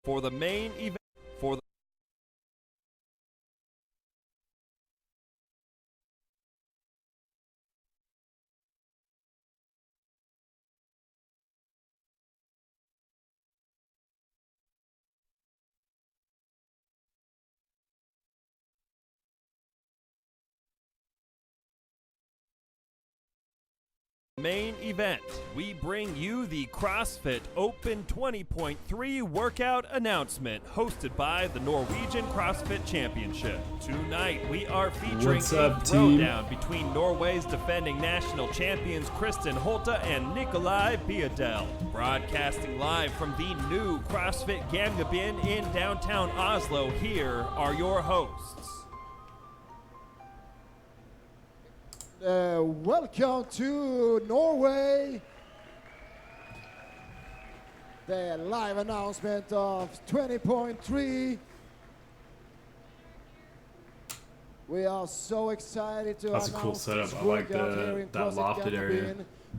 For the main event, for the main event, we bring you the CrossFit Open 20.3 workout announcement hosted by the Norwegian CrossFit Championship. Tonight, we are featuring a throwdown between Norway's defending national champions Kristin Holte and Nikolai Biedel. Broadcasting live from the new CrossFit Gamlebyen in downtown Oslo, here are your hosts. Welcome to Norway. The live announcement of 20.3. We are so excited to That's a cool setup. I like that lofted area.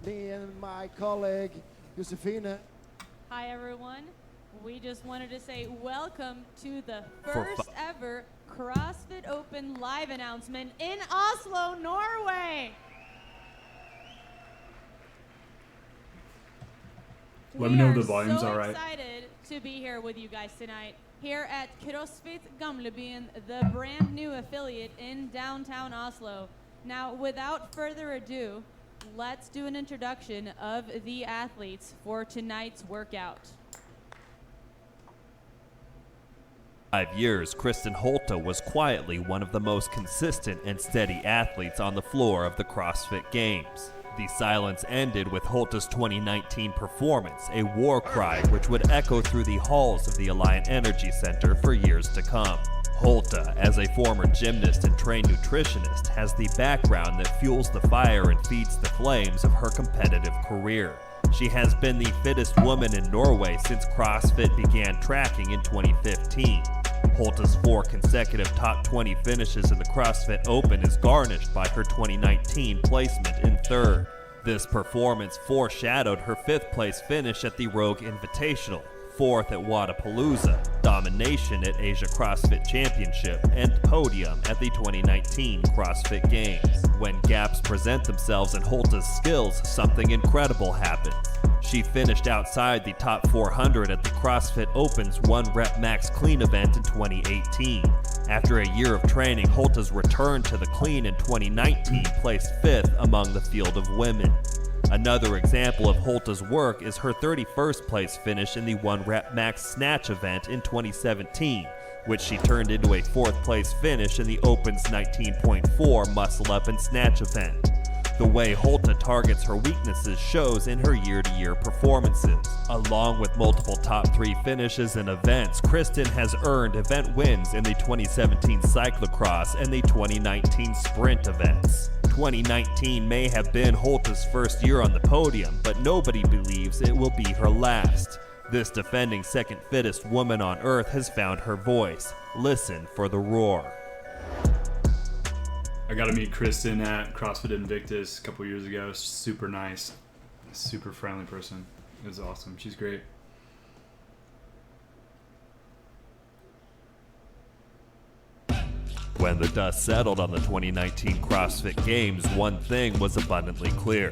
Me and my colleague Josefine. Hi everyone. We just wanted to say welcome to the first ever CrossFit Open live announcement in Oslo, Norway. Let me know if the volume's so all right. Excited to be here with you guys tonight here at CrossFit Gamlebyen, the brand new affiliate in downtown Oslo. Now, without further ado, let's do an introduction of the athletes for tonight's workout. 5 years, Kristin Holte was quietly one of the most consistent and steady athletes on the floor of the CrossFit Games. The silence ended with Holte's 2019 performance, a war cry which would echo through the halls of the Alliant Energy Center for years to come. Holte, as a former gymnast and trained nutritionist, has the background that fuels the fire and feeds the flames of her competitive career. She has been the fittest woman in Norway since CrossFit began tracking in 2015. Holte's 4 consecutive top 20 finishes in the CrossFit Open is garnished by her 2019 placement in 3rd. This performance foreshadowed her 5th place finish at the Rogue Invitational, 4th at Wodapalooza, domination at Asia CrossFit Championship, and podium at the 2019 CrossFit Games. When gaps present themselves in Holte's skills, something incredible happens. She finished outside the top 400 at the CrossFit Open's 1-rep max clean event in 2018. After a year of training, Holte's return to the clean in 2019 placed 5th among the field of women. Another example of Holte's work is her 31st place finish in the 1-rep max snatch event in 2017, which she turned into a 4th place finish in the Open's 19.4 muscle up and snatch event. The way Holte targets her weaknesses shows in her year-to-year performances. Along with multiple top 3 finishes in events, Kristin has earned event wins in the 2017 cyclocross and the 2019 sprint events. 2019 may have been Holte's first year on the podium, but nobody believes it will be her last. This defending second fittest woman on earth has found her voice. Listen for the roar. I got to meet Kristin at CrossFit Invictus a couple years ago. Super nice, super friendly person. It was awesome. She's great. When the dust settled on the 2019 CrossFit Games, one thing was abundantly clear.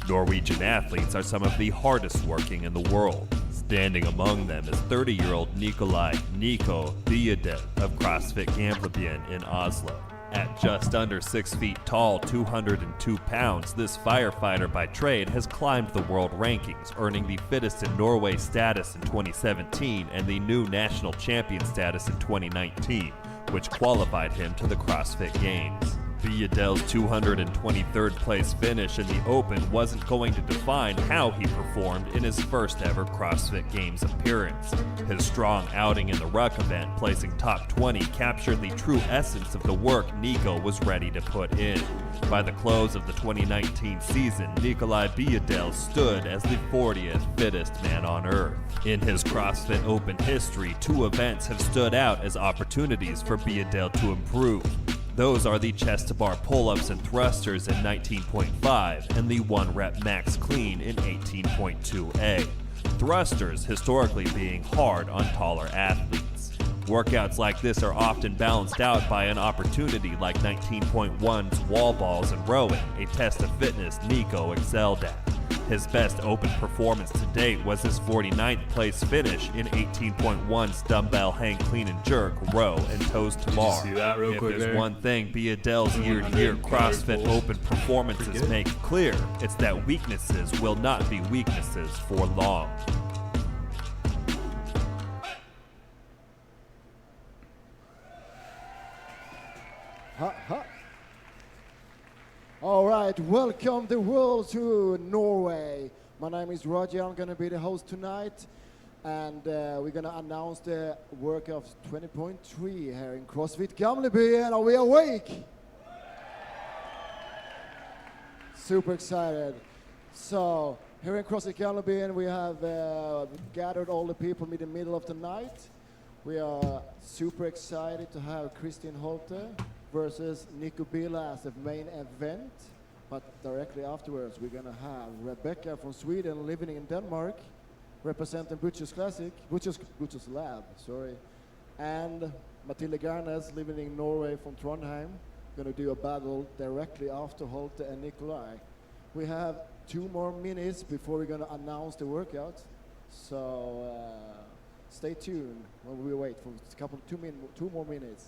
Norwegian athletes are some of the hardest working in the world. Standing among them is 30-year-old Nikolai "Nico" Biedel of CrossFit Gamlebyen in Oslo. At just under 6 feet tall, 202 pounds, this firefighter by trade has climbed the world rankings, earning the fittest in Norway status in 2017 and the new national champion status in 2019, which qualified him to the CrossFit Games. Biedel's 223rd place finish in the Open wasn't going to define how he performed in his first ever CrossFit Games appearance. His strong outing in the ruck event, placing top 20, captured the true essence of the work Nico was ready to put in. By the close of the 2019 season, Nikolai Biedel stood as the 40th fittest man on earth. In his CrossFit Open history, 2 events have stood out as opportunities for Biedel to improve. Those are the chest-to-bar pull-ups and thrusters in 19.5 and the 1-rep max clean in 18.2A. thrusters historically being hard on taller athletes. Workouts like this are often balanced out by an opportunity like 19.1's wall balls and rowing, a test of fitness Nico excelled at. His best open performance to date was his 49th place finish in 18.1's dumbbell hang clean and jerk, row, and toes to bar. see that real If quick there's there? one thing Biadel's year-to-year CrossFit Open performances make clear, it's that weaknesses will not be weaknesses for long. Ha, ha. All right, welcome the world to Norway. My name is Roger. I'm going to be the host tonight, and we're going to announce the workout 20.3 here in CrossFit Gamlebyen. Are we awake? Super excited. So here in CrossFit Gamlebyen, we have gathered all the people in the middle of the night. We are super excited to have Kristin Holte versus Nico Bila as the main event. But directly afterwards, we're going to have Rebecca from Sweden living in Denmark, representing Butcher's Lab, and Mathilde Garnes living in Norway from Trondheim, going to do a battle directly after Holte and Nikolai. We have 2 more minutes before we're going to announce the workout, so stay tuned while we wait for two more minutes.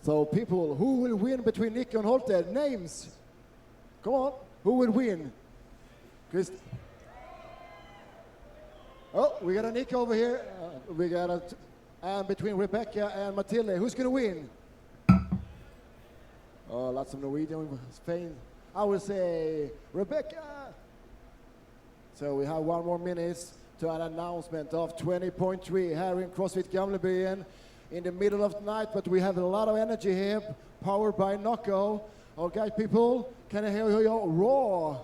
So people, who will win between Nico and Holte? Names. Come on, who will win? Oh, we got a Nico over here. We got and between Rebecca and Mathilde, who's gonna win? Oh, lots of Norwegian Spain. I would say Rebecca. So we have 1 more minute to an announcement of 20.3 here in CrossFit Gamlebyen. In the middle of the night, but we have a lot of energy here, powered by Nocco. Okay, people, can I hear your roar?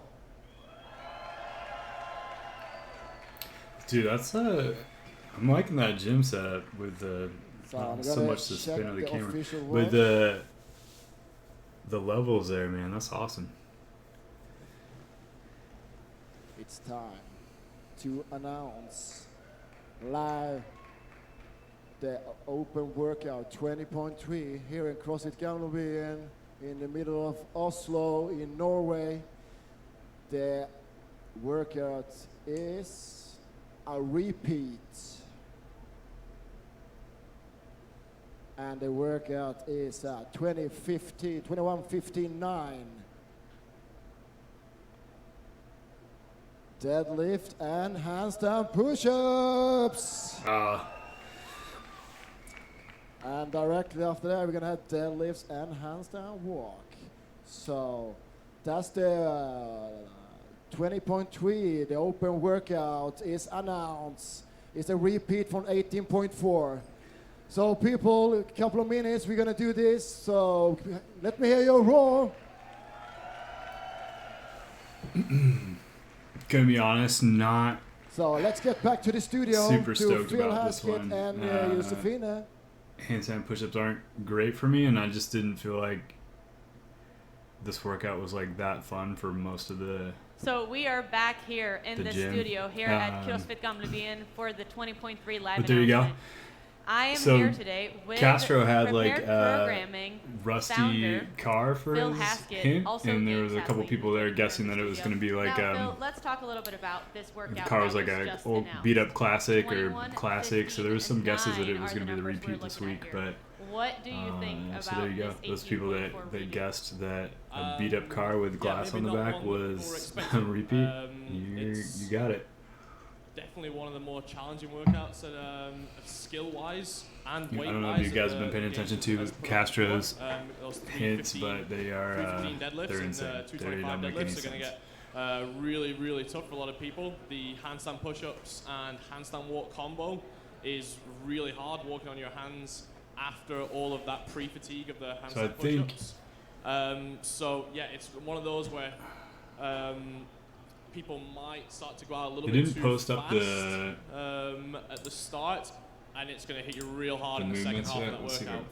Dude, that's I'm liking that gym setup with the So so much to spin on the camera, with but the levels there, man, that's awesome. It's time to announce live the open workout 20.3 here in CrossFit Gamlebyen in the middle of Oslo in Norway. The workout is a repeat. And the workout is 21:59. Deadlift and handstand push-ups. And directly after that, we're going to have deadlifts and handstand walk. So that's the 20.3. The open workout is announced. It's a repeat from 18.4. So people, a couple of minutes, we're going to do this. So let me hear your roar. Gonna be honest, not So let's get back to the studio super to stoked Phil about this Haskett one. and Josefina. Handstand push-ups aren't great for me, and I just didn't feel like this workout was like that fun for most of the. So we are back here in The the gym. studio here at CrossFit Gamlebyen for the 20.3 live But there you go. announcement. I am So here today with Castro had like Prepared Programming Rusty founder Carr for Phil his Haskett, hint, also and there named was a couple Kathleen people there here in guessing the that it was studio. going to be like Now, Phil, let's talk a little bit about this workout. the car was that like a just old announced. beat up classic or 21, classic, so there was 15, some guesses that it 9 was are going to be the numbers we're repeat this looking week, at here. but What do you think about so there you go. this Those people that 18.4 they repeat? guessed that a beat up car with glass maybe on the not back one more was a expensive. repeat. You It's got it. definitely one of the more challenging workouts skill-wise and I weight-wise. don't know if you guys have been paying attention to Castro's those hints, 315, but they are 315 deadlifts they're and insane. They 225 don't make any deadlifts are going to sense. get really, really tough for a lot of people. The handstand push-ups and handstand walk combo is really hard, walking on your hands after all of that pre-fatigue of the handstand push-ups. So yeah, it's one of those where people might start to go out a little bit too fast up the at the start, and it's going to hit you real hard in the second half of that workout.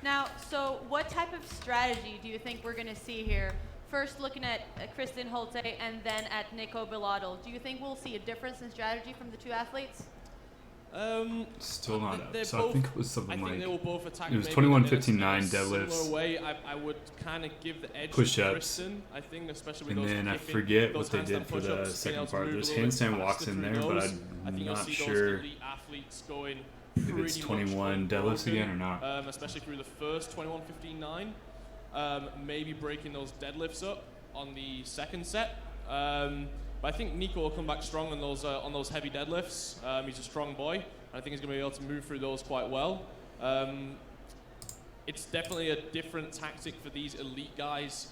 Now, so what type of strategy do you think we're going to see here? First, looking at Kristin Holte and then at Nico Biladel. Do you think we'll see a difference in strategy from the two athletes? Still not up. They're So both, I think it was something like they will both attack it was maybe in a 21:59 similar deadlifts. way. I would kind of give the edge Push-ups. to Kristin, I think, especially with And those then I hipping, forget those what they did handstand for the push-ups, being able second to part. move There's a little bit handstand walks faster in through there, but those. I think you'll not see sure those elite athletes going if pretty it's much 21 deadlifts unbroken, again or not. especially through the first 21:59. Maybe breaking those deadlifts up on the second set. But I think Nico will come back strong on those heavy deadlifts. He's a strong boy, and I think he's going to be able to move through those quite well. It's definitely a different tactic for these elite guys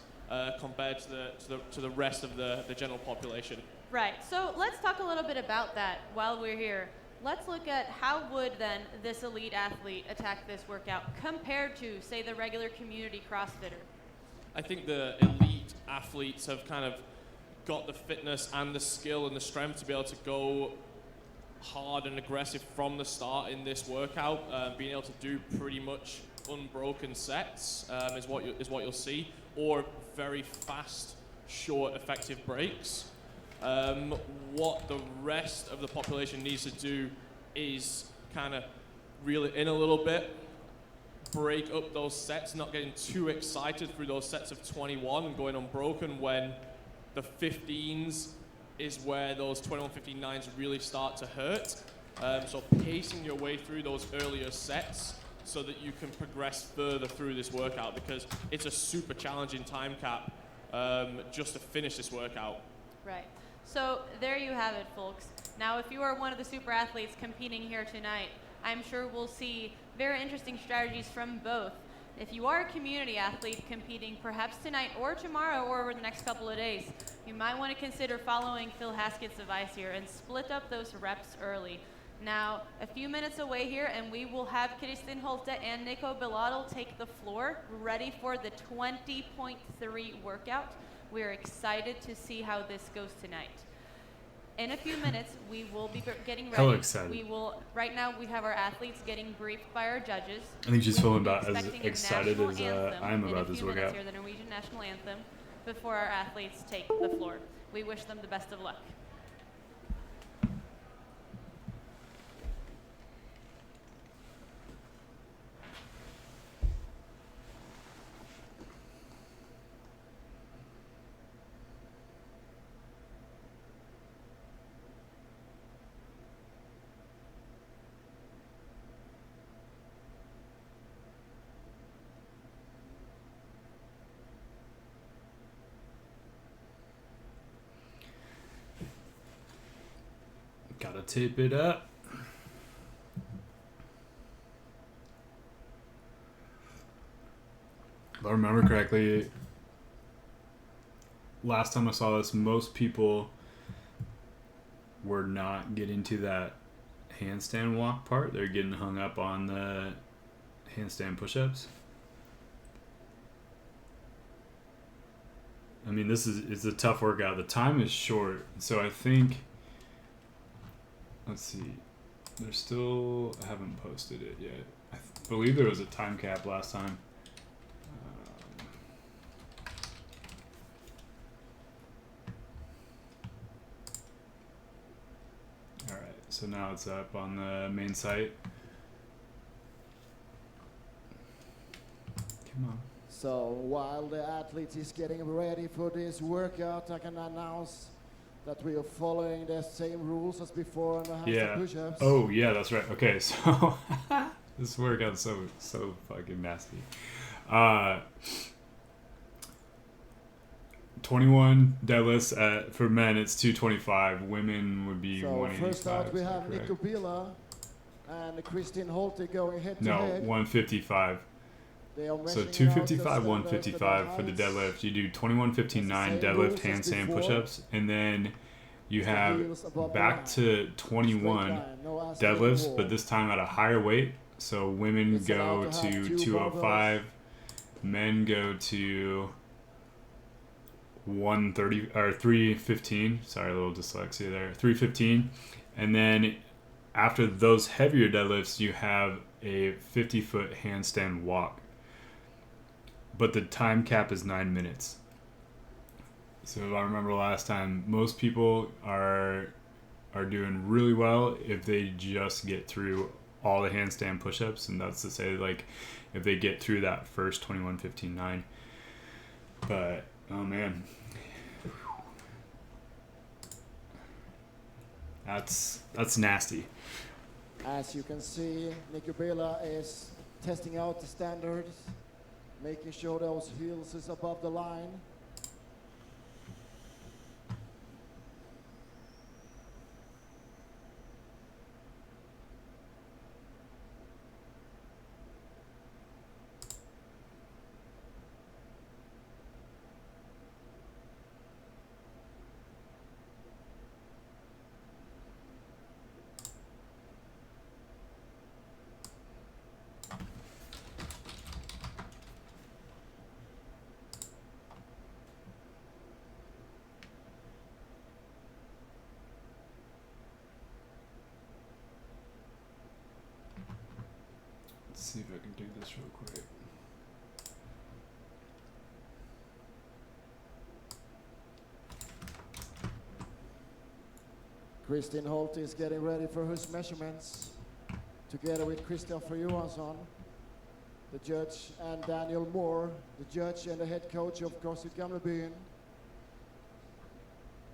compared to the rest of the general population. Right. So let's talk a little bit about that while we're here. Let's look at how would then this elite athlete attack this workout compared to, say, the regular community CrossFitter? I think the elite athletes have kind of got the fitness and the skill and the strength to be able to go hard and aggressive from the start in this workout. Being able to do pretty much unbroken sets is what you'll see, or very fast, short, effective breaks. What the rest of the population needs to do is kind of reel it in a little bit, break up those sets, not getting too excited through those sets of 21 and going unbroken when the 15s is where those 21:59s really start to hurt. So pacing your way through those earlier sets so that you can progress further through this workout, because it's a super challenging time cap just to finish this workout. Right. So there you have it, folks. Now, if you are one of the super athletes competing here tonight, I'm sure we'll see very interesting strategies from both. If you are a community athlete competing perhaps tonight or tomorrow or over the next couple of days, you might want to consider following Phil Haskett's advice here and split up those reps early. Now, a few minutes away here, and we will have Kristin Holte and Nico Biladel take the floor, ready for the 20.3 workout. We're excited to see how this goes tonight. In a few minutes, we will be getting ready. Hella excited. We will. Right now, we have our athletes getting briefed by our judges. I think she's We will feeling be about as expecting a excited national as anthem I am in about a this few minutes workout. here, the Norwegian national anthem, before our athletes take the floor. We wish them the best of luck. Gotta tape it up. If I remember correctly, last time I saw this, most people were not getting to that handstand walk part. They're getting hung up on the handstand push-ups. I mean, it's a tough workout. The time is short, so I think. Let's see. They're still. I haven't posted it yet. I believe there was a time cap last time. All right. So now it's up on the main site. Come on. So while the athlete is getting ready for this workout, I can announce that we are following the same rules as before on the handstand push-ups. Oh, yeah, that's right. Okay, so this workout's so fucking nasty. 21 deadlifts for men. It's 225. Women would be So 185. first out we is that have correct? Nico Biladel and Kristin Holte going head to No, head. 155. They are So measuring out 255, the 155 for the heights. deadlift. You do 21, 15, 9 It's the same deadlift, rules as handstand, before. push-ups, and then you It's the have heels above the back line. to Straight 21 line, no ass to the deadlifts, wall. but this time at a higher weight. So women It's go allowed to have to two 205, men go to 130 or 315. Sorry, a little dyslexia there. 315, and then after those heavier deadlifts, you have a 50-foot handstand walk. But the time cap is 9 minutes. So if I remember last time, most people are doing really well if they just get through all the handstand push-ups, and that's to say, like, if they get through that first 21, 15, 9. But oh man, that's nasty. As you can see, Nico Bela is testing out the standards, making sure those heels is above the line. Let's see if I can do this real quick. Kristin Holt is getting ready for his measurements, together with Christopher Johansson, the judge, and Daniel Moore, the judge and the head coach of CrossFit Gamlebyen.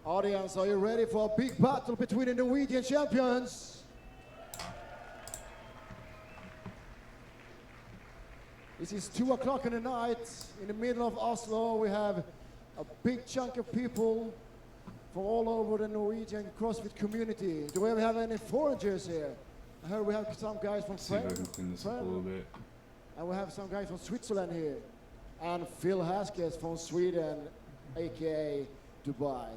Audience, are you ready for a big battle between the Norwegian champions? This is 2 o'clock in the night, in the middle of Oslo. We have a big chunk of people from all over the Norwegian CrossFit community. Do we have any foreigners here? I heard we have some guys from Let's see if I can France, clean this up a little bit. and we have some guys from Switzerland here. And Phil Haskes from Sweden, aka Dubai.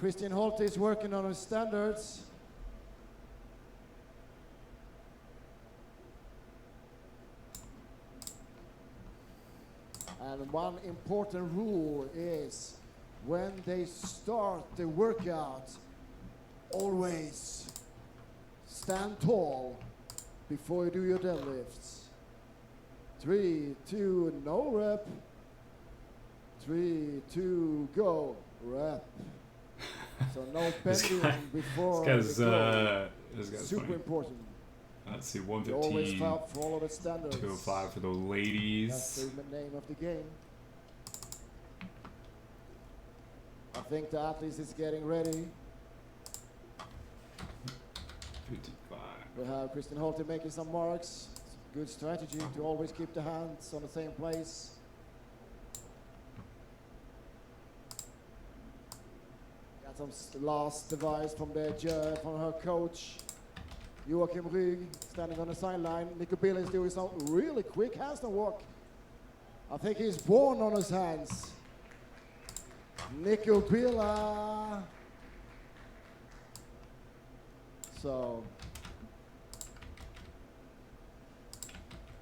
Kristin Holt is working on her standards. And one important rule is when they start the workout, always stand tall before you do your deadlifts. 3, 2, no rep. 3, 2, go, rep. So no This bending guy- before This the go. guy's Super funny. important. Let's see, You always 115, follow the standards. 205 for the That's ladies. the name of the game. I think the athletes is getting ready. 55. We have Kristin Holt making some marks. Good strategy to always keep the hands on the same place. Got some last advice from from her coach, Joachim Rygg, standing on the sideline. Nico Bela is doing some really quick handstand walk. I think he's born on his hands. Nico Bela. So,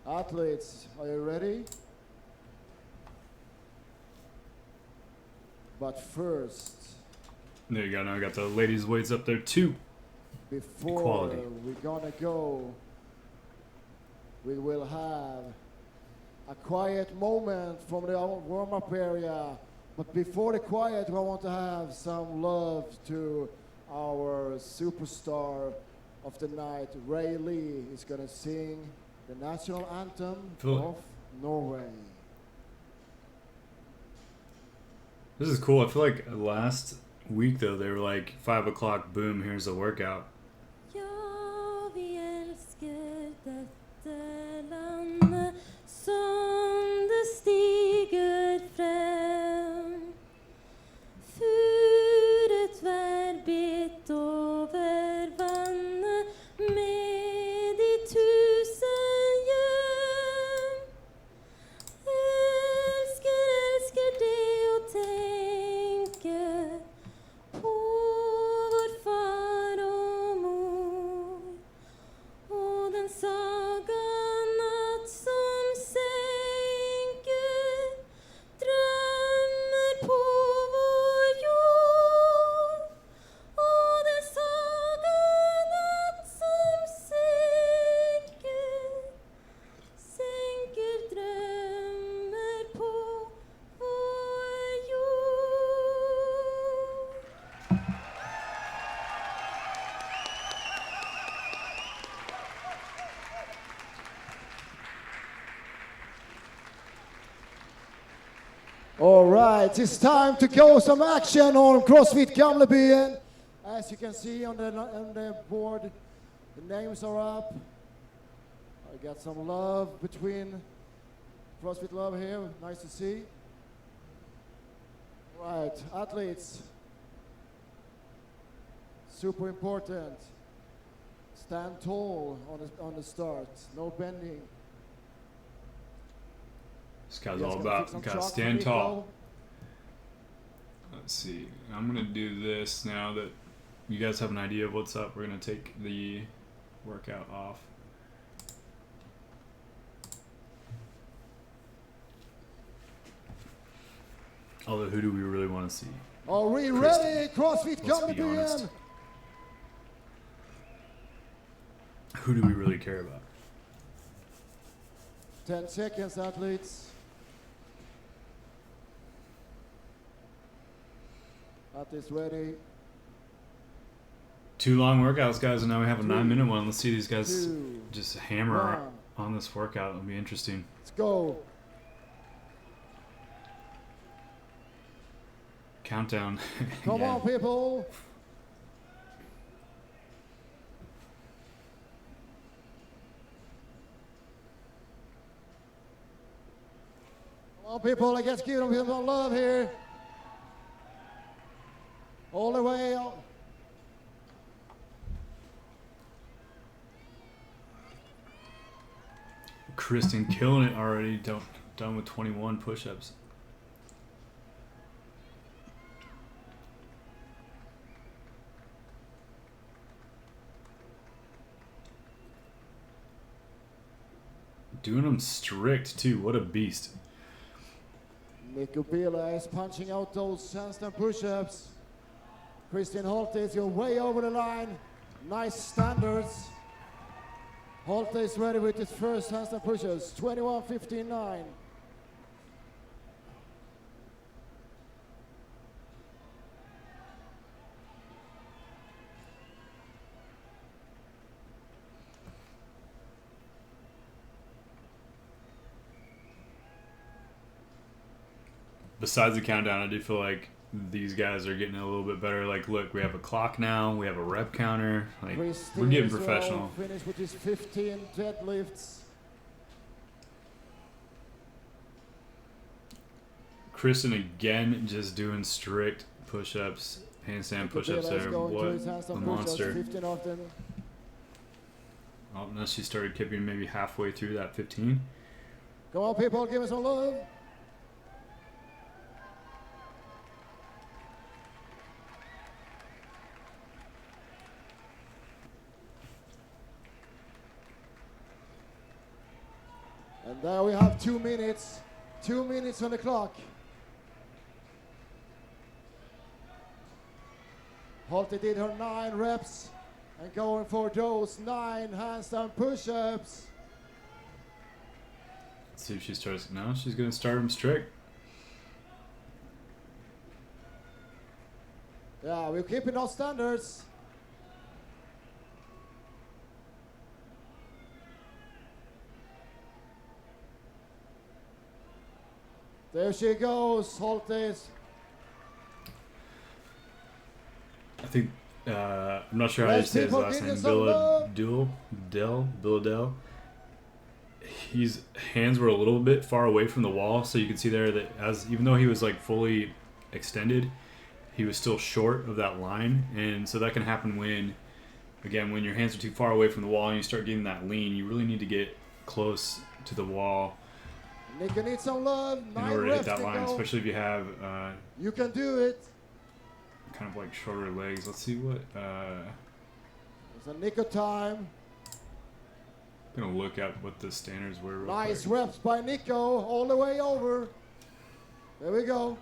athletes, are you ready? But first, There you go. Now I got the ladies' weights up there too. before Equality. we're gonna go, we will have a quiet moment from the warm-up area. But before the quiet, I want to have some love to our superstar of the night. Ray Lee is gonna sing the national anthem Phil- of Norway. This is cool. I feel like last week though they were like 5 o'clock. Boom! Here's the workout. Ja, vi älskar detta land som det stiger fram. Furet verbet över vannet med de tusen göm. right, it's time to go some action on CrossFit Gamlebyen. As you can see on the board, the names are up. I got some love between CrossFit Love here, nice to see. Right, athletes, super important. Stand tall on the start, no bending. This guy's You all guys gonna fix about some gotta chalk for stand Nico? tall. Let's see. I'm gonna do this now that you guys have an idea of what's up. We're gonna take the workout off. Although, who do we really want to see? Are we Chris, ready, CrossFit let's be honest. Gamlebyen? Who do we really care about? 10 seconds, athletes. Athletes ready. 2 long workouts, guys, and now we have a 9-minute one. Let's see these guys 2, just hammer 1. on this workout. It'll be interesting. Let's go. Countdown. Come Yeah. on, people. Come on, people. Let's give them some love here. All the way out. Kristen killing it already. Done with 21 push-ups. Doing them strict too. What a beast. Nico Bila is punching out those handstand push-ups. Christian Holte, you're way over the line. Nice standards. Holte is ready with his first handstand push-ups. 21:59. Besides the countdown, I do feel like these guys are getting a little bit better. Like, look, we have a clock now. We have a rep counter. Like, Christian we're getting as well, professional. finished with his 15 deadlifts. Kristen again, just doing strict push-ups, handstand Nico push-ups Bila is there. going to What his a handstand push-ups, monster! 15 of them. Oh, now she started kipping maybe halfway through that 15. Come on, people, give me some love. And there we have 2 minutes. 2 minutes on the clock. Holte did her 9 reps and going for those 9 handstand push-ups. Let's see if she starts. No, she's going to start them strict. Yeah, we're keeping our standards. There she goes, Holtes. I think I'm not sure how you Let's say his people last give name. us some love. Billadell. His hands were a little bit far away from the wall, so you can see there that even though he was like fully extended, he was still short of that line, and so that can happen when your hands are too far away from the wall and you start getting that lean. You really need to get close to the wall Nico needs some love. in 9 order to hit reps, that line, Nico. especially if you have You can do it. kind of like shorter legs. Let's see what. It's a Nico time. Gonna look at what the standards were. Real Nice quick. reps by Nico, all the way over. There we go.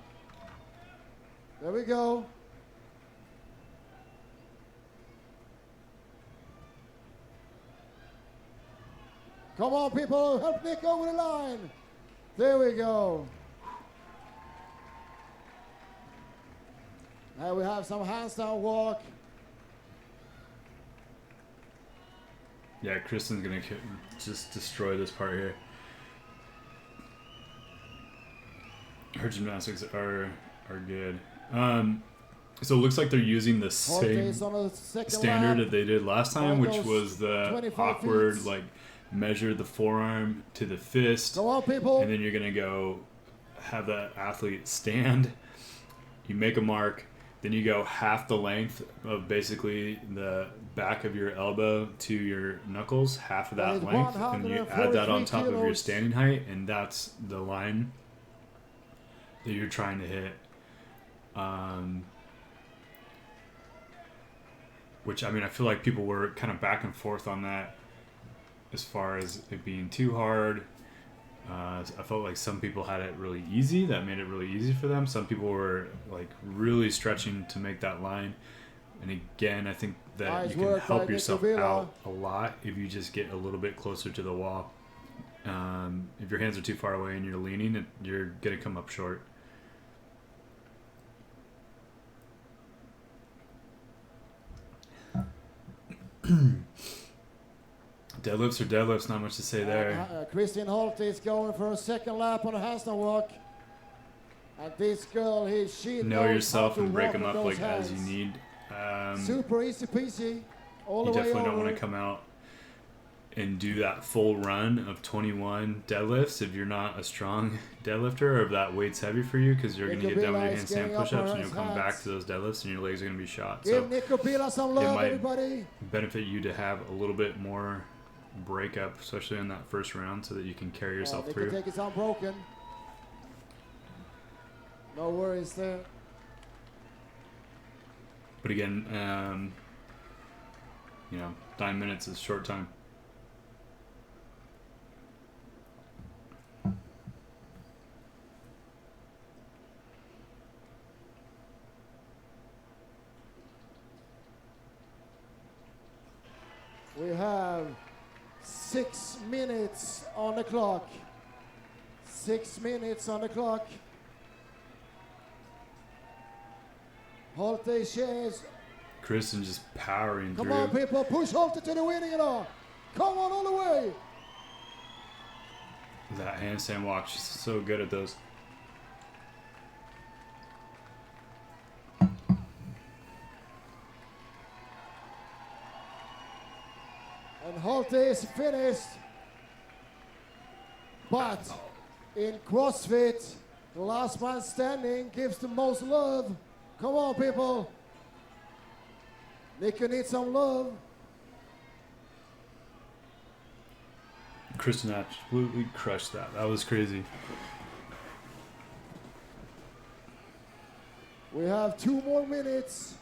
There we go. Come on, people, help Nick over the line. There we go. Now we have some handstand walk. Yeah, Kristen's gonna just destroy this part here. Her gymnastics are good. So it looks like they're using the Holte same is on the second standard lap. that they did last time, which Michael's was the 25 awkward, feet. like, measure the forearm to the fist, Come on, people. and then you're gonna go have the athlete stand. You make a mark, then you go half the length of basically the back of your elbow to your knuckles, half of that That is length, and you add that on top of your 143 standing height, and that's the line that you're trying to hit. Which, I mean, I feel like people were kind of back and forth on that as far as it being too hard. I felt like some people had it really easy. That made it really easy for them. Some people were like really stretching to make that line. And again, I think that Nice you can work by help yourself Nico Villa. out a lot if you just get a little bit closer to the wall. If your hands are too far away and you're leaning, you're going to come up short. Deadlifts are deadlifts, not much to say there. Christian Holte is going for a second lap on a handstand walk. And this girl, she Know knows yourself how to and break walk them with up those like as you hands. need. Super easy peasy. All You the way definitely don't over. want to come out and do that full run of 21 deadlifts if you're not a strong deadlifter or if that weight's heavy for you, because you're going to Nico get done with Villa your is getting handstand up push-ups on and you'll his come back hands. to those deadlifts and your legs are going to be shot. Give So Nico Villa some love, might- everybody. benefit you to have a little bit more breakup, especially in that first round, so that you can carry yourself Nico through. Take is unbroken. No worries there. But again, 9 minutes is short time. We have 6 minutes on the clock. 6 minutes on the clock. Holte shares. Kristen just powering Come through. on, people. Push Holte to the winning it all. Come on all the way. That handstand walk, she's so good at those. And Holte is finished. But in CrossFit, the last man standing gives the most love. Come on, people. Nico needs some love. Kristen absolutely crushed that. That was crazy. We have 2 more minutes.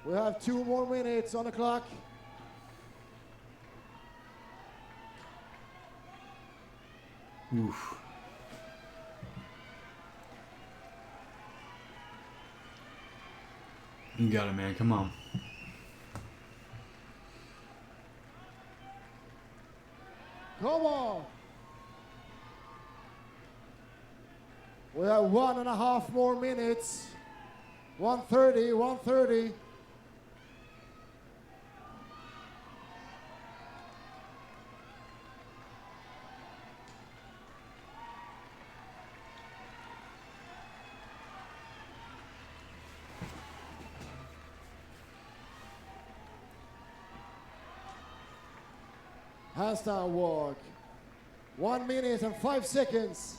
We have 2 more minutes on the clock. Oof. You got it, man. Come on. Come on. We have 1.5 more minutes. 1:30, 1:30. Handstand walk. 1 minute and 5 seconds.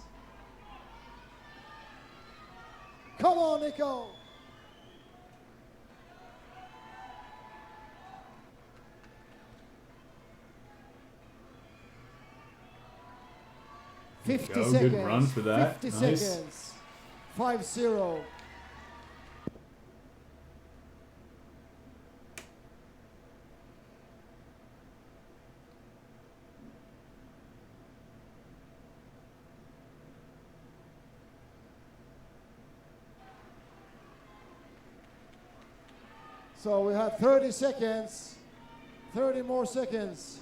Come on, Nico. Go, 50 good seconds. run for that. 50 Nice. seconds. 5-0. So we have 30 seconds. 30 more seconds.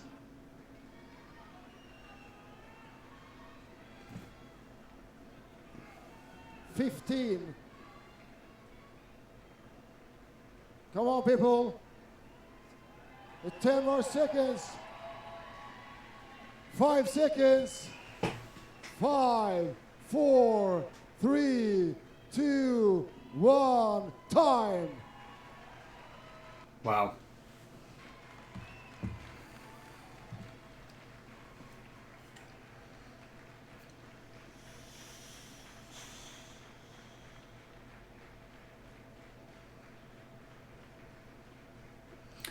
$15. Come on, people. 10 more seconds. 5 seconds. 5, 4, 3, 2, 1. Time. Wow.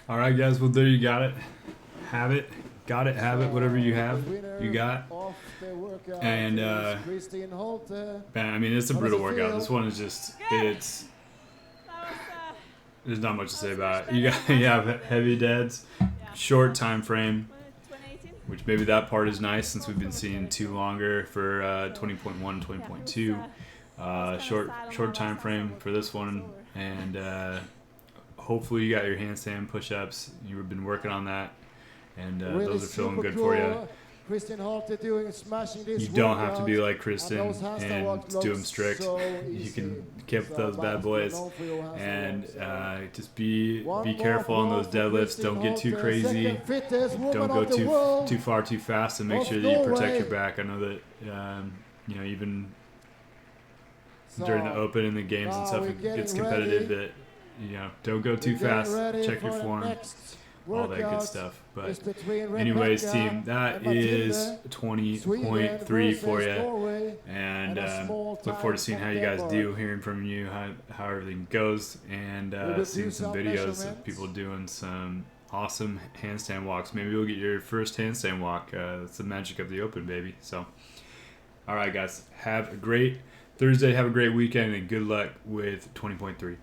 All right, guys. Well, there you got it. Have it. Got it. Have it. Whatever you have, you got. Of the workout And, is Christine Holte. Man, I mean, it's a How does brutal it workout. feel? This one is just, Good. it's, That was, there's not much to say That was about it. much You better got, than you last have heavy deads, yeah. short time frame, 2018? which maybe that part is nice since we've been seeing two longer for 20.1, 20.2. Short time frame for this one, and hopefully you got your handstand push-ups. You've been working on that, and Really those are feeling super good for you. cool. Christine Holte doing smashing this You don't have to be workout. like Kristen And those handstand and walks do them look strict. so You easy. can keep So those bad Bas, boys, known for your handstand and walks, so. just be One more careful on those for deadlifts. Christine Don't get too Holte, crazy. second fittest woman Don't go of the too world. far too fast, and make of sure that you protect Norway. your back. I know that even So, during the open and the games and now stuff, we're it getting gets competitive. ready. That don't go too we're getting fast. ready Check for your the form, next all that good workout. stuff. It's But between anyways, Rebecca team, that and is Matilda, 20.3 for versus you. Norway, And and a small look forward to time seeing from how you guys Denmark. do, hearing from you, how everything goes, and We will seeing do some some videos of measurements. people doing some awesome handstand walks. Maybe you'll get your first handstand walk. It's the magic of the open, baby. So, all right, guys, have a great Thursday. Have a great weekend, and good luck with 20.3.